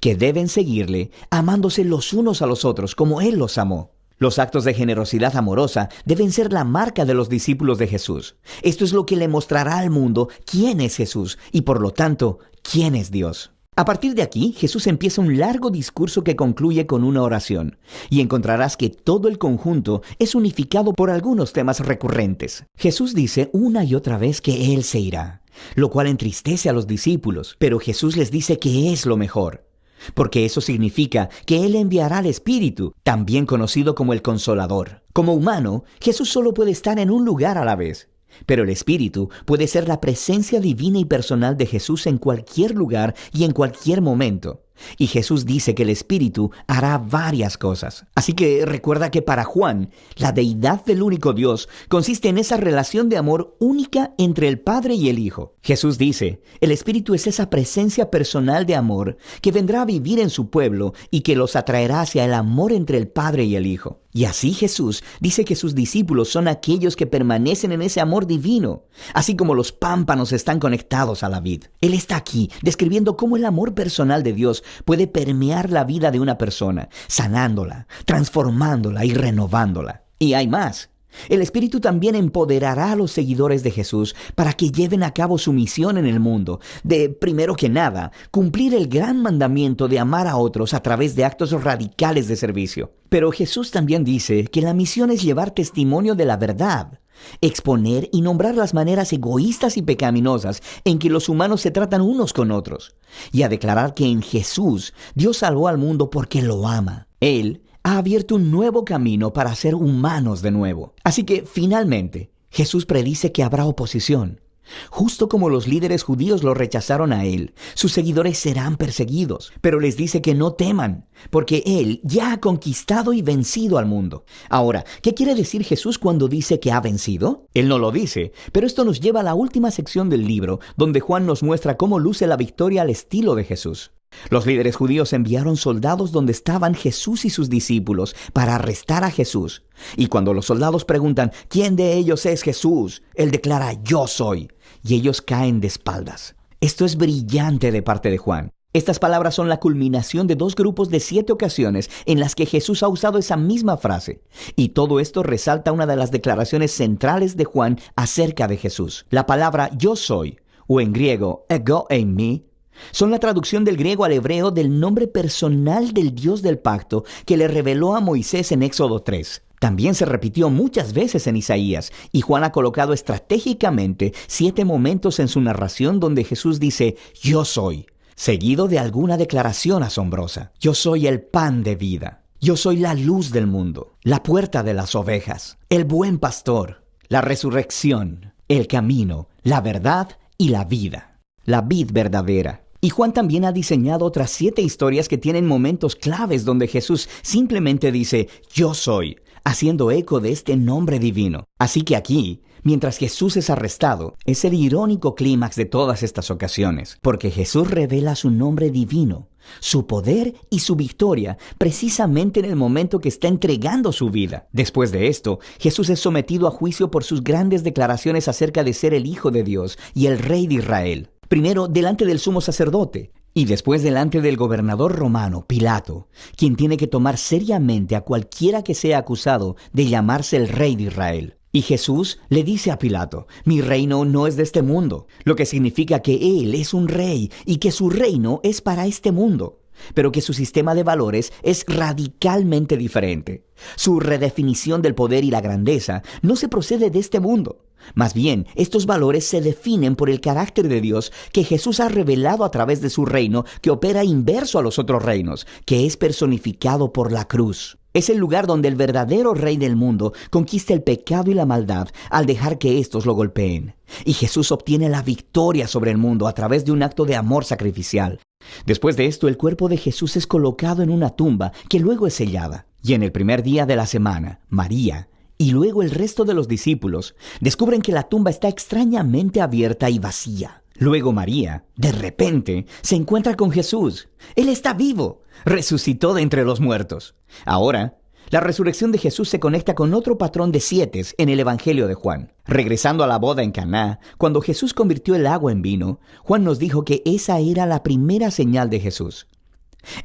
Speaker 12: que deben seguirle amándose los unos a los otros como Él los amó. Los actos de generosidad amorosa deben ser la marca de los discípulos de Jesús. Esto es lo que le mostrará al mundo quién es Jesús y por lo tanto, quién es Dios. A partir de aquí, Jesús empieza un largo discurso que concluye con una oración, y encontrarás que todo el conjunto es unificado por algunos temas recurrentes. Jesús dice una y otra vez que Él se irá, lo cual entristece a los discípulos, pero Jesús les dice que es lo mejor, porque eso significa que Él enviará al Espíritu, también conocido como el Consolador. Como humano, Jesús solo puede estar en un lugar a la vez, pero el Espíritu puede ser la presencia divina y personal de Jesús en cualquier lugar y en cualquier momento. Y Jesús dice que el Espíritu hará varias cosas. Así que recuerda que para Juan, la deidad del único Dios consiste en esa relación de amor única entre el Padre y el Hijo. Jesús dice, el Espíritu es esa presencia personal de amor que vendrá a vivir en su pueblo y que los atraerá hacia el amor entre el Padre y el Hijo. Y así Jesús dice que sus discípulos son aquellos que permanecen en ese amor divino, así como los pámpanos están conectados a la vid. Él está aquí describiendo cómo el amor personal de Dios puede permear la vida de una persona, sanándola, transformándola y renovándola. Y hay más. El Espíritu también empoderará a los seguidores de Jesús para que lleven a cabo su misión en el mundo, de, primero que nada, cumplir el gran mandamiento de amar a otros a través de actos radicales de servicio. Pero Jesús también dice que la misión es llevar testimonio de la verdad, exponer y nombrar las maneras egoístas y pecaminosas en que los humanos se tratan unos con otros, y a declarar que en Jesús Dios salvó al mundo porque lo ama. Él ha abierto un nuevo camino para ser humanos de nuevo. Así que, finalmente, Jesús predice que habrá oposición. Justo como los líderes judíos lo rechazaron a Él, sus seguidores serán perseguidos. Pero les dice que no teman, porque Él ya ha conquistado y vencido al mundo. Ahora, ¿qué quiere decir Jesús cuando dice que ha vencido? Él no lo dice, pero esto nos lleva a la última sección del libro, donde Juan nos muestra cómo luce la victoria al estilo de Jesús. Los líderes judíos enviaron soldados donde estaban Jesús y sus discípulos para arrestar a Jesús. Y cuando los soldados preguntan, ¿quién de ellos es Jesús?, Él declara, yo soy. Y ellos caen de espaldas. Esto es brillante de parte de Juan. Estas palabras son la culminación de 2 grupos de 7 ocasiones en las que Jesús ha usado esa misma frase. Y todo esto resalta una de las declaraciones centrales de Juan acerca de Jesús. La palabra yo soy, o en griego ego eimi, son la traducción del griego al hebreo del nombre personal del Dios del pacto que le reveló a Moisés en Éxodo 3. También se repitió muchas veces en Isaías, y Juan ha colocado estratégicamente 7 momentos en su narración donde Jesús dice yo soy, seguido de alguna declaración asombrosa. Yo soy el pan de vida. Yo soy la luz del mundo, la puerta de las ovejas, el buen pastor, la resurrección, el camino, la verdad y la vida, la vid verdadera. Y Juan también ha diseñado otras 7 historias que tienen momentos claves donde Jesús simplemente dice yo soy, haciendo eco de este nombre divino. Así que aquí, mientras Jesús es arrestado, es el irónico clímax de todas estas ocasiones, porque Jesús revela su nombre divino, su poder y su victoria, precisamente en el momento que está entregando su vida. Después de esto, Jesús es sometido a juicio por sus grandes declaraciones acerca de ser el Hijo de Dios y el Rey de Israel. Primero delante del sumo sacerdote, y después delante del gobernador romano, Pilato, quien tiene que tomar seriamente a cualquiera que sea acusado de llamarse el Rey de Israel. Y Jesús le dice a Pilato, mi reino no es de este mundo, lo que significa que Él es un rey y que su reino es para este mundo, pero que su sistema de valores es radicalmente diferente. Su redefinición del poder y la grandeza no se procede de este mundo. Más bien, estos valores se definen por el carácter de Dios que Jesús ha revelado a través de su reino, que opera inverso a los otros reinos, que es personificado por la cruz. Es el lugar donde el verdadero rey del mundo conquista el pecado y la maldad al dejar que éstos lo golpeen. Y Jesús obtiene la victoria sobre el mundo a través de un acto de amor sacrificial. Después de esto, el cuerpo de Jesús es colocado en una tumba que luego es sellada. Y en el primer día de la semana, María y luego el resto de los discípulos descubren que la tumba está extrañamente abierta y vacía. Luego María, de repente, se encuentra con Jesús. Él está vivo, resucitó de entre los muertos. Ahora, la resurrección de Jesús se conecta con otro patrón de 7 en el Evangelio de Juan. Regresando a la boda en Caná, cuando Jesús convirtió el agua en vino, Juan nos dijo que esa era la primera señal de Jesús.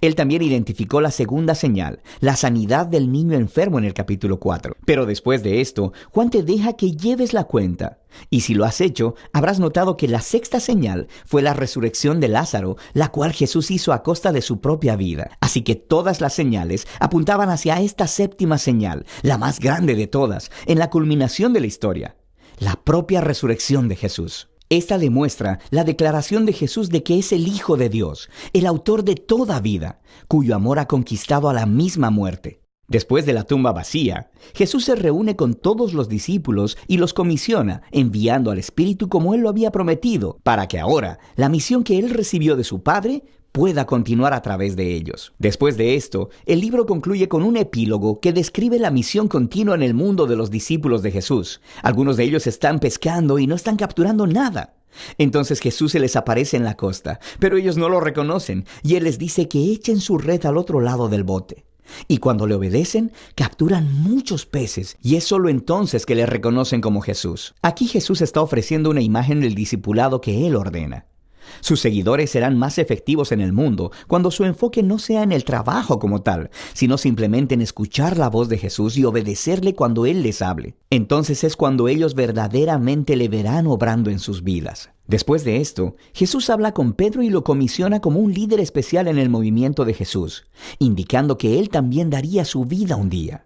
Speaker 12: Él también identificó la segunda señal, la sanidad del niño enfermo en el capítulo 4. Pero después de esto, Juan te deja que lleves la cuenta. Y si lo has hecho, habrás notado que la sexta señal fue la resurrección de Lázaro, la cual Jesús hizo a costa de su propia vida. Así que todas las señales apuntaban hacia esta séptima señal, la más grande de todas, en la culminación de la historia, la propia resurrección de Jesús. Esta demuestra la declaración de Jesús de que es el Hijo de Dios, el autor de toda vida, cuyo amor ha conquistado a la misma muerte. Después de la tumba vacía, Jesús se reúne con todos los discípulos y los comisiona, enviando al Espíritu como Él lo había prometido, para que ahora la misión que Él recibió de su Padre pueda continuar a través de ellos. Después de esto, el libro concluye con un epílogo que describe la misión continua en el mundo de los discípulos de Jesús. Algunos de ellos están pescando y no están capturando nada. Entonces Jesús se les aparece en la costa, pero ellos no lo reconocen, y Él les dice que echen su red al otro lado del bote. Y cuando le obedecen, capturan muchos peces, y es solo entonces que le reconocen como Jesús. Aquí Jesús está ofreciendo una imagen del discipulado que Él ordena. Sus seguidores serán más efectivos en el mundo cuando su enfoque no sea en el trabajo como tal, sino simplemente en escuchar la voz de Jesús y obedecerle cuando Él les hable. Entonces es cuando ellos verdaderamente le verán obrando en sus vidas. Después de esto, Jesús habla con Pedro y lo comisiona como un líder especial en el movimiento de Jesús, indicando que él también daría su vida un día.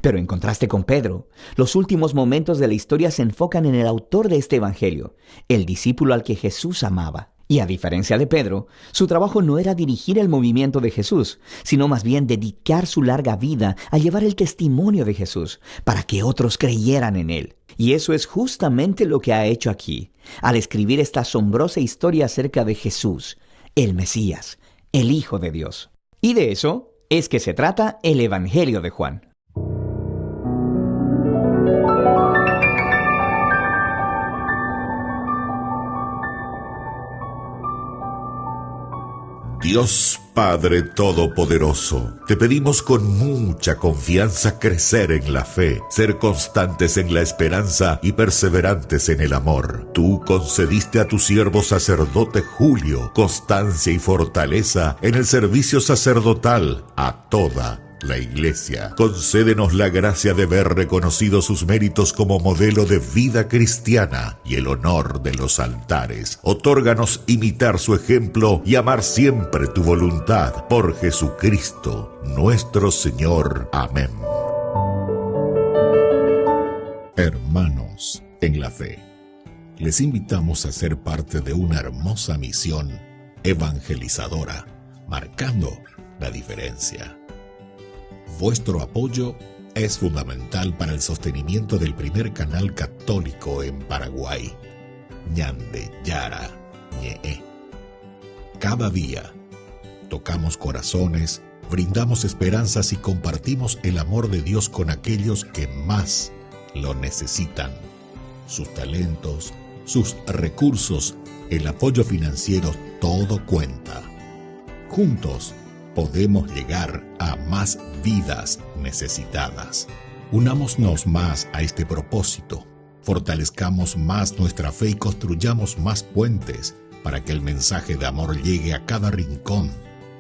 Speaker 12: Pero en contraste con Pedro, los últimos momentos de la historia se enfocan en el autor de este evangelio, el discípulo al que Jesús amaba. Y a diferencia de Pedro, su trabajo no era dirigir el movimiento de Jesús, sino más bien dedicar su larga vida a llevar el testimonio de Jesús, para que otros creyeran en él. Y eso es justamente lo que ha hecho aquí, al escribir esta asombrosa historia acerca de Jesús, el Mesías, el Hijo de Dios. Y de eso es que se trata el Evangelio de Juan.
Speaker 3: Dios Padre Todopoderoso, te pedimos con mucha confianza crecer en la fe, ser constantes en la esperanza y perseverantes en el amor. Tú concediste a tu siervo sacerdote Julio constancia y fortaleza en el servicio sacerdotal a toda la Iglesia. Concédenos la gracia de ver reconocidos sus méritos como modelo de vida cristiana y el honor de los altares. Otórganos imitar su ejemplo y amar siempre tu voluntad. Por Jesucristo, nuestro Señor. Amén. Hermanos en la fe, les invitamos a ser parte de una hermosa misión evangelizadora, marcando la diferencia. Vuestro apoyo es fundamental para el sostenimiento del primer canal católico en Paraguay, Ñande Yara Ñe. Cada día tocamos corazones, brindamos esperanzas y compartimos el amor de Dios con aquellos que más lo necesitan. Sus talentos, sus recursos, el apoyo financiero, todo cuenta. Juntos podemos llegar a más vidas necesitadas. Unámonos más a este propósito, fortalezcamos más nuestra fe y construyamos más puentes para que el mensaje de amor llegue a cada rincón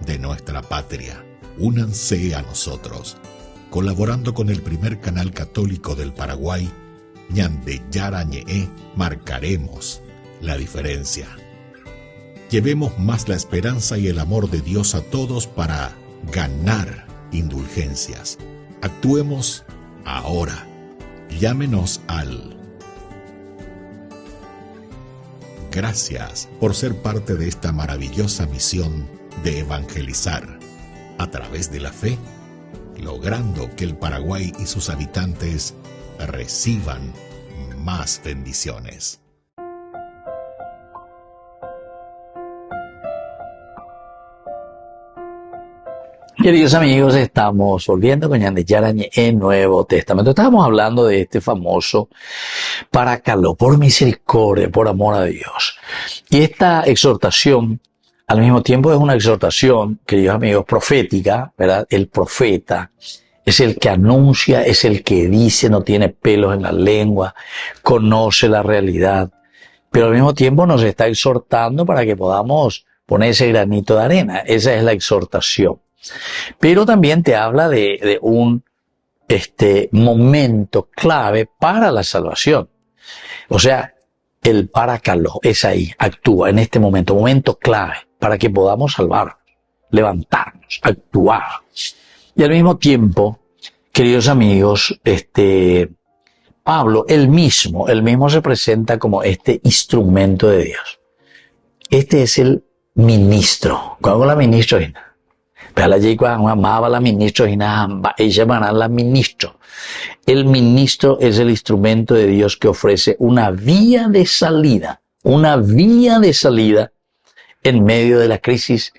Speaker 3: de nuestra patria. Únanse a nosotros, colaborando con el primer canal católico del Paraguay, Ñande Yara Ñe, marcaremos la diferencia. Llevemos más la esperanza y el amor de Dios a todos para ganar indulgencias. Actuemos ahora. Llámenos al... Gracias por ser parte de esta maravillosa misión de evangelizar a través de la fe, logrando que el Paraguay y sus habitantes reciban más bendiciones.
Speaker 1: Queridos amigos, estamos volviendo con Ñande Yara Ñe en Nuevo Testamento. Estábamos hablando de este famoso paracaló, por misericordia, por amor a Dios. Y esta exhortación, al mismo tiempo, es una exhortación, queridos amigos, profética, ¿verdad? El profeta es el que anuncia, es el que dice, no tiene pelos en la lengua, conoce la realidad, pero al mismo tiempo nos está exhortando para que podamos poner ese granito de arena. Esa es la exhortación. Pero también te habla de un momento clave para la salvación. O sea, el paracaló es ahí, actúa en este momento clave para que podamos salvarnos, levantarnos, actuar. Y al mismo tiempo, queridos amigos, Pablo, él mismo se presenta como este instrumento de Dios. Este es el ministro. ¿Cuál es la ministro? Pero allí cuando amaba la ministro y nada, ella van a la ministro. El ministro es el instrumento de Dios que ofrece una vía de salida en medio de la crisis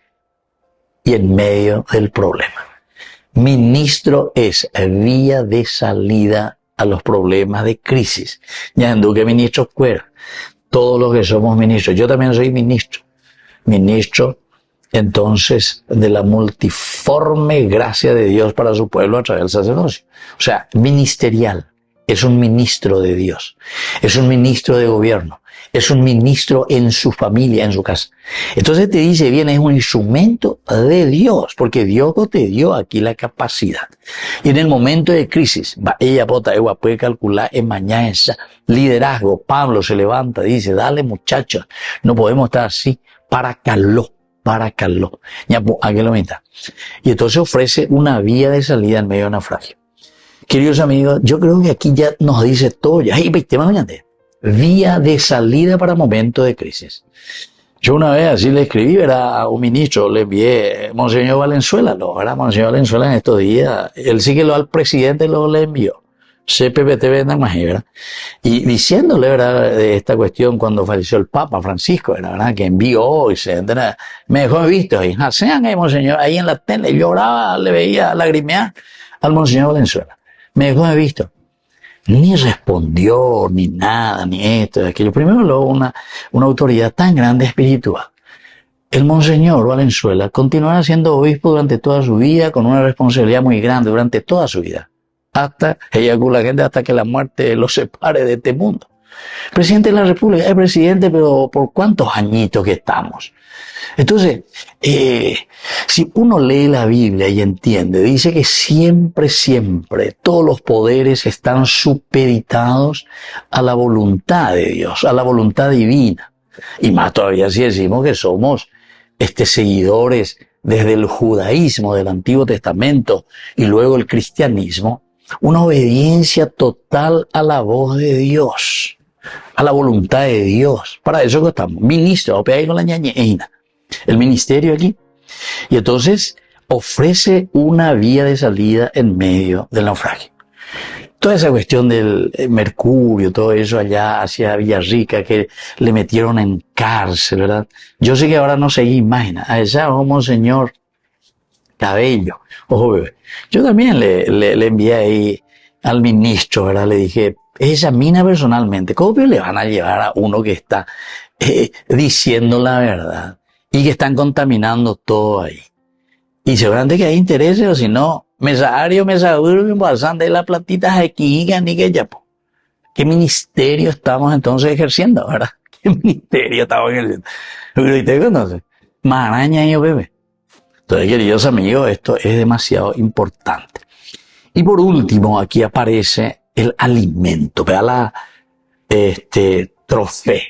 Speaker 1: y en medio del problema. Ministro es vía de salida a los problemas de crisis. Ya en que ministros fuera. Todos los que somos ministros. Yo también soy ministro. Ministro, entonces, de la multiforme gracia de Dios para su pueblo a través del sacerdocio. O sea, ministerial. Es un ministro de Dios. Es un ministro de gobierno. Es un ministro en su familia, en su casa. Entonces te dice bien, es un instrumento de Dios, porque Dios te dio aquí la capacidad. Y en el momento de crisis, ella puede calcular en mañana ese liderazgo. Pablo se levanta, dice, dale muchachos, no podemos estar así, para calor. Ya, aquí lo meta. Y entonces ofrece una vía de salida en medio de naufragio. Queridos amigos, yo creo que aquí ya nos dice todo ya. Vía de salida para momentos de crisis. Yo una vez así le escribí, a un ministro, le envié, Monseñor Valenzuela, Monseñor Valenzuela en estos días, él sí que al presidente le envió. CPPT vendan más, ¿verdad? Y diciéndole, ¿verdad?, de esta cuestión cuando falleció el Papa Francisco, ¿verdad?, que envió y se me dejó visto ahí, Monseñor, ahí en la tele, lloraba, le veía lagrimear al Monseñor Valenzuela. Me dejó visto. Ni respondió, ni nada, ni esto, ni aquello. Primero luego una autoridad tan grande espiritual. el monseñor Valenzuela continuará siendo obispo durante toda su vida, con una responsabilidad muy grande durante toda su vida, hasta que la muerte lo separe de este mundo. Presidente de la República, es presidente, pero ¿por cuántos añitos que estamos? Entonces, si uno lee la Biblia y entiende, dice que siempre todos los poderes están supeditados a la voluntad de Dios, a la voluntad divina. Y más todavía si decimos que somos seguidores desde el judaísmo del Antiguo Testamento y luego el cristianismo, una obediencia total a la voz de Dios, a la voluntad de Dios. Para eso que estamos, ministro, con la ñañeina, el ministerio aquí. Y entonces ofrece una vía de salida en medio del naufragio. Toda esa cuestión del mercurio, todo eso allá hacia Villarrica, que le metieron en cárcel, ¿verdad? Yo sé que ahora no se imagina. A esa monseñor Cabello, ojo bebé. Yo también le envié ahí al ministro, ¿verdad? Le dije, esa mina personalmente, ¿cómo le van a llevar a uno que está diciendo la verdad y que están contaminando todo ahí? Y seguramente que hay intereses, o si no, mesario, bastante de la platita aquí, ni que ya, po. ¿Qué ministerio estamos entonces ejerciendo, verdad? ¿Qué ministerio estamos ejerciendo? ¿Usted conoce? Maraña y yo, bebé. Entonces, queridos amigos, esto es demasiado importante. Y por último, aquí aparece el alimento, vea trofé.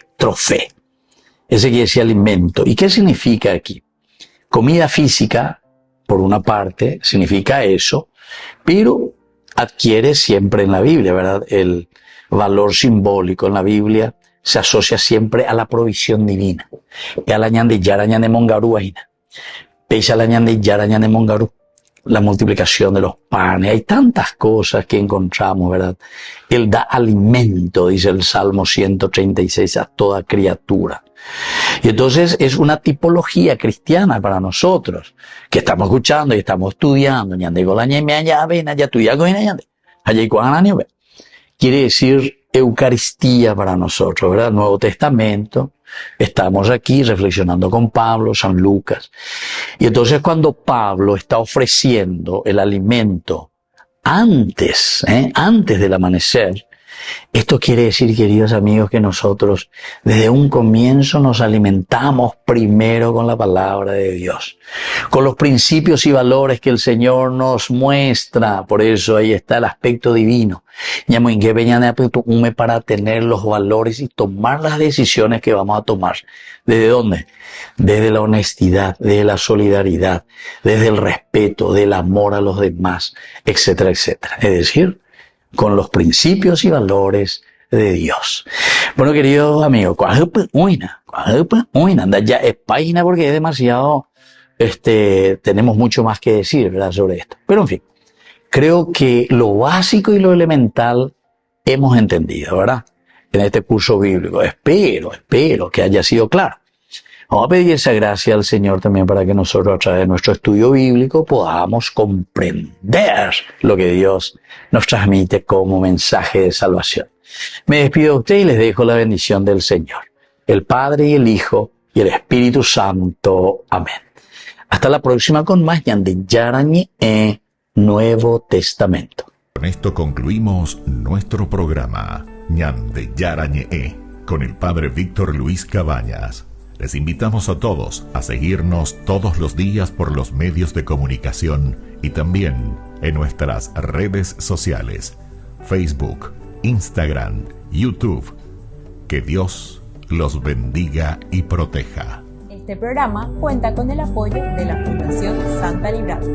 Speaker 1: Ese quiere decir alimento. ¿Y qué significa aquí? Comida física, por una parte, significa eso, pero adquiere siempre en la Biblia, ¿verdad? El valor simbólico en la Biblia se asocia siempre a la provisión divina. La multiplicación de los panes, hay tantas cosas que encontramos, ¿verdad? Él da alimento, dice el Salmo 136, a toda criatura. Y entonces es una tipología cristiana para nosotros, que estamos escuchando y estamos estudiando. Quiere decir Eucaristía para nosotros, ¿verdad? Nuevo Testamento. Estamos aquí reflexionando con Pablo, San Lucas. Y entonces cuando Pablo está ofreciendo el alimento antes del amanecer, esto quiere decir, queridos amigos, que nosotros desde un comienzo nos alimentamos primero con la palabra de Dios, con los principios y valores que el Señor nos muestra. Por eso ahí está el aspecto divino. Para tener los valores y tomar las decisiones que vamos a tomar. ¿Desde dónde? Desde la honestidad, desde la solidaridad, desde el respeto, del amor a los demás, etcétera, etcétera. Es decir, con los principios y valores de Dios. Bueno, queridos amigos, anda ya es página porque es demasiado, tenemos mucho más que decir, ¿verdad?, sobre esto. Pero en fin, creo que lo básico y lo elemental hemos entendido, ¿verdad?, en este curso bíblico. Espero que haya sido claro. Vamos a pedir esa gracia al Señor también para que nosotros a través de nuestro estudio bíblico podamos comprender lo que Dios nos transmite como mensaje de salvación. Me despido de usted y les dejo la bendición del Señor, el Padre y el Hijo y el Espíritu Santo. Amén. Hasta la próxima con más Ñande Yarañe Nuevo Testamento.
Speaker 3: Con esto concluimos nuestro programa Ñande Yarañe con el Padre Víctor Luis Cabañas. Les invitamos a todos a seguirnos todos los días por los medios de comunicación y también en nuestras redes sociales, Facebook, Instagram, YouTube. Que Dios los bendiga y proteja.
Speaker 2: Este programa cuenta con el apoyo de la Fundación Santa Librada.